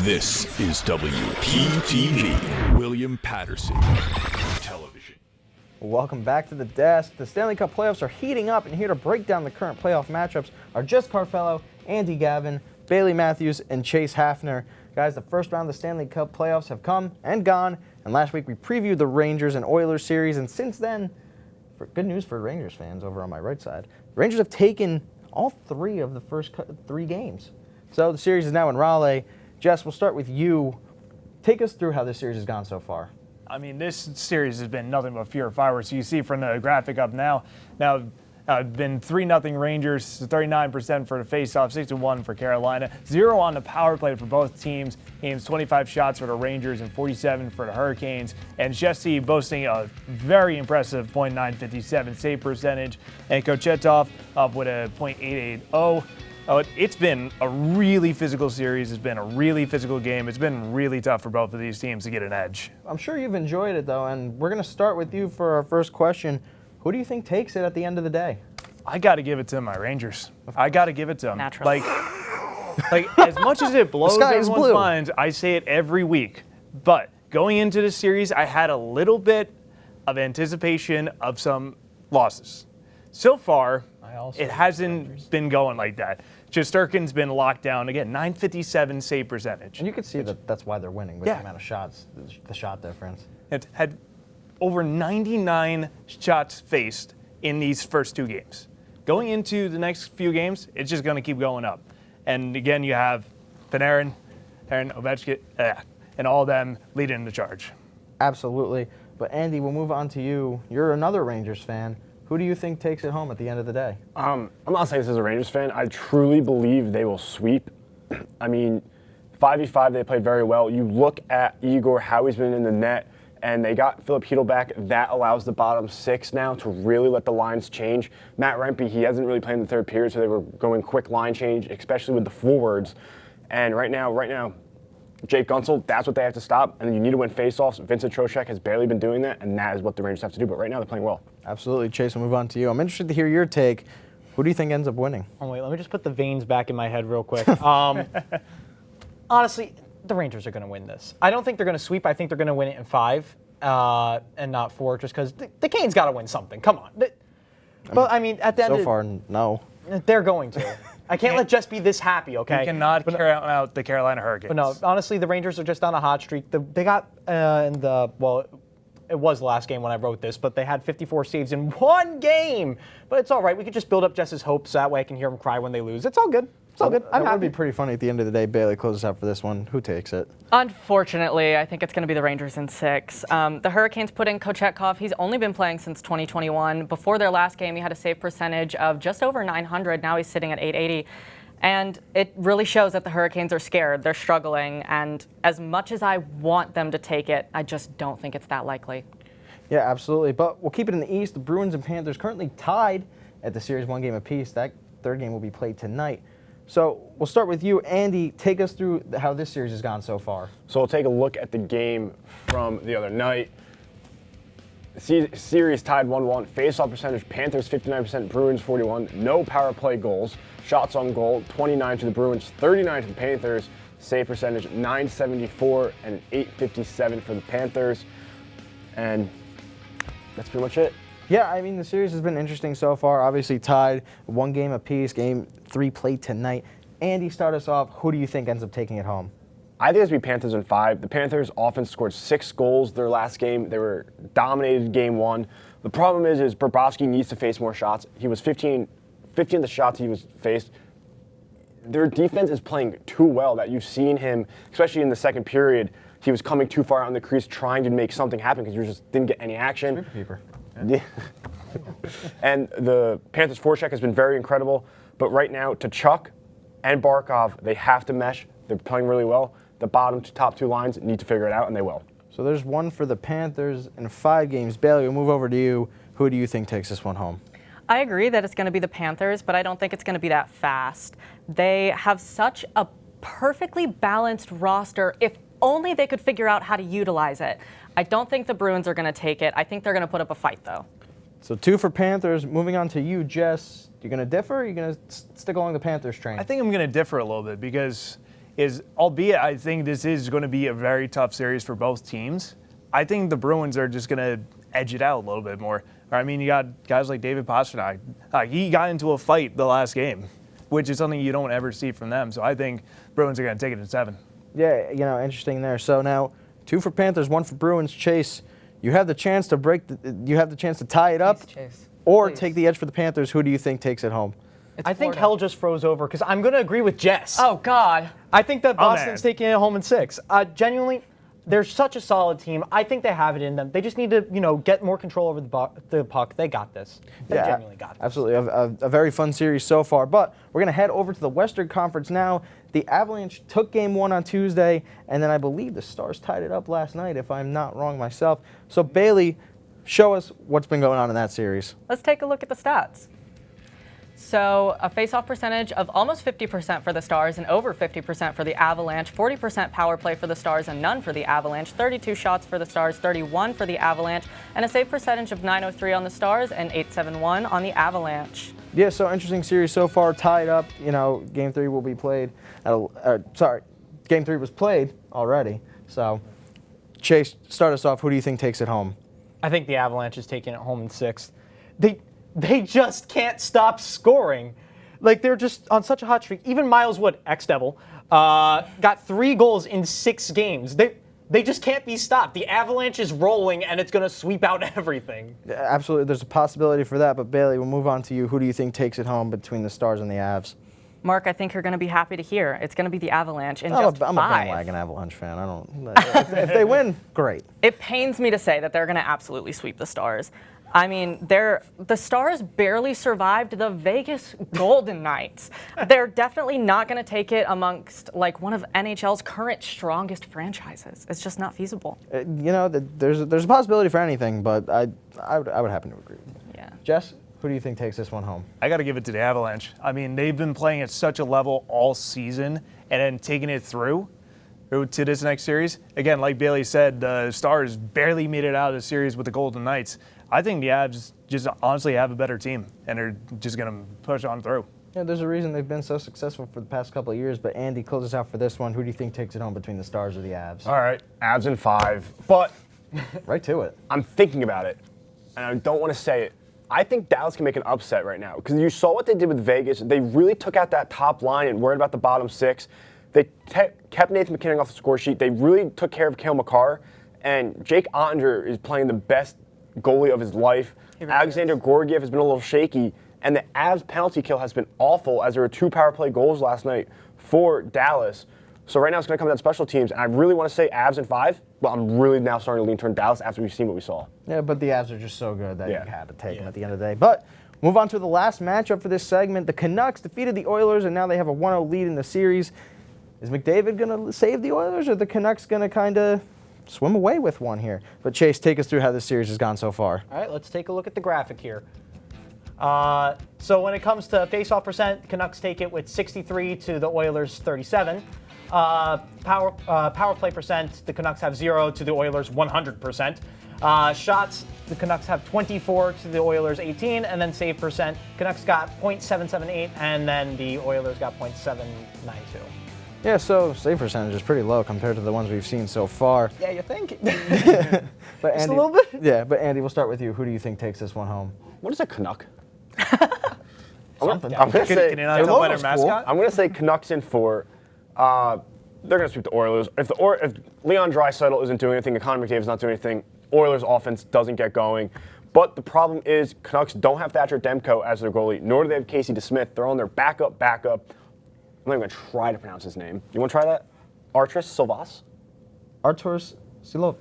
This is WPTV, William Patterson Television. Welcome back to the desk. The Stanley Cup Playoffs are heating up, and here to break down the current playoff matchups are Jess Carfello, Andy Gavin, Baylee Matthews, and Chase Haffner. Guys, the first round of the Stanley Cup Playoffs have come and gone, and last week we previewed the Rangers and Oilers series, and since then, good news for Rangers fans over on my right side, the Rangers have taken all three of the first three games. So the series is now in Raleigh. Jess, we'll start with you. Take us through how this series has gone so far. I mean, this series has been nothing but fear fireworks. You see from the graphic up now been 3-0 Rangers, 39% for the faceoff, 61 for Carolina, 0 on the power play for both teams. Games 25 shots for the Rangers and 47 for the Hurricanes. And Jesse boasting a very impressive .957 save percentage, and Kochetov up with a .880. It's been a really physical series. It's been a really physical game. It's been really tough for both of these teams to get an edge. I'm sure you've enjoyed it, though, and we're going to start with you for our first question. Who do you think takes it at the end of the day? I got to give it to my Rangers. I got to give it to them. Naturally. Like as much as it blows everyone's blue. minds, I say it every week. But going into this series, I had a little bit of anticipation of some losses. So far, it hasn't been going like that. Shesterkin's been locked down again, .957 save percentage. And you can see that's why they're winning with the amount of shots, the shot difference. It had over 99 shots faced in these first two games. Going into the next few games, it's just going to keep going up. And again, you have Panarin, Ovechkin, and all of them leading the charge. Absolutely. But Andy, we'll move on to you. You're another Rangers fan. Who do you think takes it home at the end of the day? I'm not saying this as a Rangers fan. I truly believe they will sweep. I mean, 5v5, they played very well. You look at Igor, how he's been in the net, and they got Philip Hedl back. That allows the bottom six now to really let the lines change. Matt Rempe, he hasn't really played in the third period, so they were going quick line change, especially with the forwards. And right now, Jake Gunsel, that's what they have to stop. And then you need to win faceoffs. Vincent Trocheck has barely been doing that, and that is what the Rangers have to do. But right now, they're playing well. Absolutely. Chase, we'll move on to you. I'm interested to hear your take. Who do you think ends up winning? Oh, wait, let me just put the veins back in my head real quick. Honestly, the Rangers are going to win this. I don't think they're going to sweep. I think they're going to win it in 5 and not 4, just because the Canes got to win something. Come on. But, I mean, at the end so far, no. They're going to. I can't let Jess be this happy, okay? You cannot carry out the Carolina Hurricanes. But no, honestly, the Rangers are just on a hot streak. They got it was the last game when I wrote this, but they had 54 saves in one game. But it's all right. We could just build up Jess's hopes. That way I can hear him cry when they lose. It's all good. It's all good. I'm happy. It would be pretty funny at the end of the day. Baylee closes out for this one. Who takes it? Unfortunately, I think it's going to be the Rangers in 6. The Hurricanes put in Kochetkov. He's only been playing since 2021. Before their last game, he had a save percentage of just over 900. Now he's sitting at 880. And it really shows that the Hurricanes are scared. They're struggling. And as much as I want them to take it, I just don't think it's that likely. Yeah, absolutely. But we'll keep it in the East. The Bruins and Panthers currently tied at the series 1 game apiece. That third game will be played tonight. So we'll start with you, Andy. Take us through how this series has gone so far. So we'll take a look at the game from the other night. The series tied 1-1. Face-off percentage, Panthers 59%, Bruins 41. No power play goals. Shots on goal, 29 to the Bruins, 39 to the Panthers. Save percentage, .974 and .857 for the Panthers. And that's pretty much it. Yeah, I mean, the series has been interesting so far. Obviously tied 1 game apiece. Game 3 played tonight. Andy, start us off. Who do you think ends up taking it home? I think it's going to be Panthers in 5. The Panthers offense scored 6 goals their last game. They were dominated game 1. The problem is Bobrovsky needs to face more shots. He was 15 of the shots he was faced. Their defense is playing too well that you've seen him, especially in the second period, he was coming too far out in the crease trying to make something happen because you just didn't get any action. Keeper. Yeah. And the Panthers' forecheck has been very incredible. But right now, Tkachuk and Barkov, they have to mesh. They're playing really well. The top 2 lines need to figure it out, and they will. So there's 1 for the Panthers in 5 games. Baylee, we'll move over to you. Who do you think takes this one home? I agree that it's going to be the Panthers, but I don't think it's going to be that fast. They have such a perfectly balanced roster. If only they could figure out how to utilize it. I don't think the Bruins are going to take it. I think they're going to put up a fight, though. So 2 for Panthers. Moving on to you, Jess. You going to differ, or are you going to stick along the Panthers train? I think I'm going to differ a little bit because is, albeit I think this is going to be a very tough series for both teams, I think the Bruins are just going to edge it out a little bit more. I mean, you got guys like David Pastrnak. He got into a fight the last game, which is something you don't ever see from them. So I think Bruins are going to take it in 7. Yeah, interesting there. So now 2 for Panthers, 1 for Bruins. Chase, you have the chance to tie it up, Chase. or Please. take the edge for the Panthers. Who do you think takes it home? I think Florida. hell just froze over because I'm going to agree with Jess. Oh, God. I think that Oh, Boston's man. taking it home in 6. Genuinely, they're such a solid team. I think they have it in them. They just need to, get more control over the puck. They got this. They genuinely got this. Absolutely. A very fun series so far. But we're going to head over to the Western Conference now. The Avalanche took Game 1 on Tuesday, and then I believe the Stars tied it up last night, if I'm not wrong myself. So, Baylee, show us what's been going on in that series. Let's take a look at the stats. So a face-off percentage of almost 50% for the Stars and over 50% for the Avalanche, 40% power play for the Stars and none for the Avalanche, 32 shots for the Stars, 31 for the Avalanche, and a save percentage of .903 on the Stars and .871 on the Avalanche. Yeah, so interesting series so far, tied up. Game 3 will be played. Game 3 was played already. So, Chase, start us off. Who do you think takes it home? I think the Avalanche is taking it home in 6. They just can't stop scoring. Like, they're just on such a hot streak. Even Miles Wood, ex-Devil, got 3 goals in 6 games. They just can't be stopped. The Avalanche is rolling, and it's going to sweep out everything. Absolutely, there's a possibility for that. But, Baylee, we'll move on to you. Who do you think takes it home between the Stars and the Avs? Mark, I think you're going to be happy to hear it's going to be the Avalanche in I'm just a 5. bandwagon Avalanche fan. I don't. If they win, great. It pains me to say that they're going to absolutely sweep the Stars. I mean, the Stars barely survived the Vegas Golden Knights. They're definitely not going to take it amongst one of NHL's current strongest franchises. It's just not feasible. There's a possibility for anything, but I would happen to agree with you. Yeah. Jess, who do you think takes this one home? I got to give it to the Avalanche. I mean, they've been playing at such a level all season and then taking it through to this next series. Again, like Baylee said, the Stars barely made it out of the series with the Golden Knights. I think the Avs just honestly have a better team, and they're just going to push on through. Yeah, there's a reason they've been so successful for the past couple of years, but Andy, close us out for this one. Who do you think takes it home between the Stars or the Avs? All right, Avs in 5. But Right to it. I'm thinking about it, and I don't want to say it. I think Dallas can make an upset right now because you saw what they did with Vegas. They really took out that top line and worried about the bottom 6. They kept Nathan McKinnon off the score sheet. They really took care of Cale Makar, and Jake Ottinger is playing the best goalie of his life. Alexander Georgiev has been a little shaky, and the Avs penalty kill has been awful as there were 2 power play goals last night for Dallas. So right now it's going to come down to special teams, and I really want to say Avs in 5, but I'm really now starting to lean toward Dallas after we've seen what we saw. Yeah, but the Avs are just so good that Yeah. you had to take them at the end of the day. But move on to the last matchup for this segment. The Canucks defeated the Oilers, and now they have a 1-0 lead in the series. Is McDavid going to save the Oilers, or are the Canucks going to kind of swim away with one here? But Chase, take us through how this series has gone so far. All right, let's take a look at the graphic here. So when it comes to face-off percent, Canucks take it with 63 to the Oilers 37. Power play percent, the Canucks have 0 to the Oilers 100%. Shots, the Canucks have 24 to the Oilers 18, and then save percent, Canucks got .778, and then the Oilers got .792. Yeah, so save percentage is pretty low compared to the ones we've seen so far. Yeah, you think? But Just Andy, a little bit? Yeah, but Andy, we'll start with you. Who do you think takes this one home? What is a Canuck? Something. I'm going to say Can you not tell by their mascot? I'm going to say Canucks in 4. They're going to sweep the Oilers. If Leon Draisaitl isn't doing anything and Connor McDavid's not doing anything, Oilers offense doesn't get going. But the problem is Canucks don't have Thatcher Demko as their goalie, nor do they have Casey DeSmith. They're on their backup. I'm not even going to try to pronounce his name. You want to try that? Arturs Silvas? Arturs Silovs.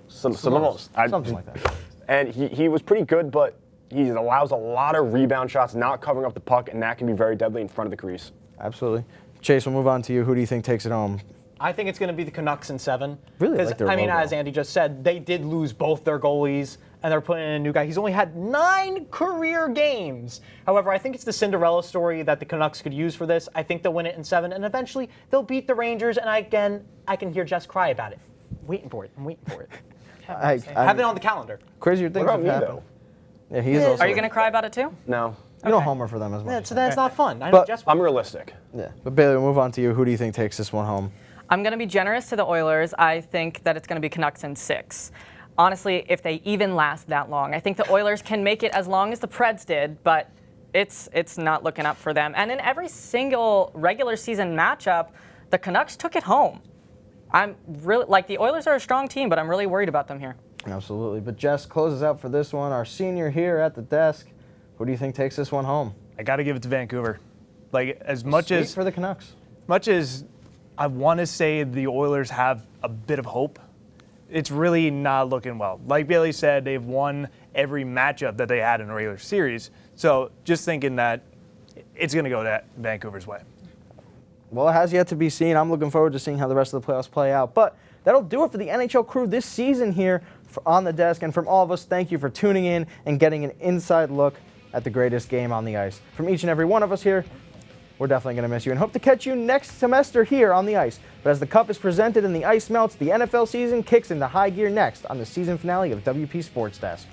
Something like that. And he was pretty good, but he allows a lot of rebound shots, not covering up the puck, and that can be very deadly in front of the crease. Absolutely. Chase, we'll move on to you. Who do you think takes it home? I think it's going to be the Canucks in 7. Really like their logo. As Andy just said, they did lose both their goalies, and they're putting in a new guy. He's only had 9 career games. However, I think it's the Cinderella story that the Canucks could use for this. I think they'll win it in 7, and eventually they'll beat the Rangers, and I can hear Jess cry about it. I'm waiting for it. I Have it on the calendar. Crazier things What have about me, happened. though? Yeah, he is also. Are you going to cry about it too? No. You don't homer for them as much. Yeah, so that's not fun. I know But- Jess. I'm realistic. Yeah, but Baylee, we'll move on to you. Who do you think takes this one home? I'm going to be generous to the Oilers. I think that it's going to be Canucks in 6. Honestly, if they even last that long. I think the Oilers can make it as long as the Preds did, but it's not looking up for them. And in every single regular season matchup, the Canucks took it home. I'm really, the Oilers are a strong team, but I'm really worried about them here. Absolutely. But Jess closes out for this one. Our senior here at the desk. Who do you think takes this one home? I got to give it to Vancouver. As much Speak as for the Canucks. much as I want to say the Oilers have a bit of hope, it's really not looking well. Like Baylee said, they've won every matchup that they had in a regular series. So just thinking that it's going to go that Vancouver's way. Well, it has yet to be seen. I'm looking forward to seeing how the rest of the playoffs play out. But that'll do it for the NHL crew this season here on the desk. And from all of us, thank you for tuning in and getting an inside look at the greatest game on the ice. From each and every one of us here, we're definitely going to miss you and hope to catch you next semester here on the ice. But as the cup is presented and the ice melts, the NFL season kicks into high gear next on the season finale of WP Sports Desk.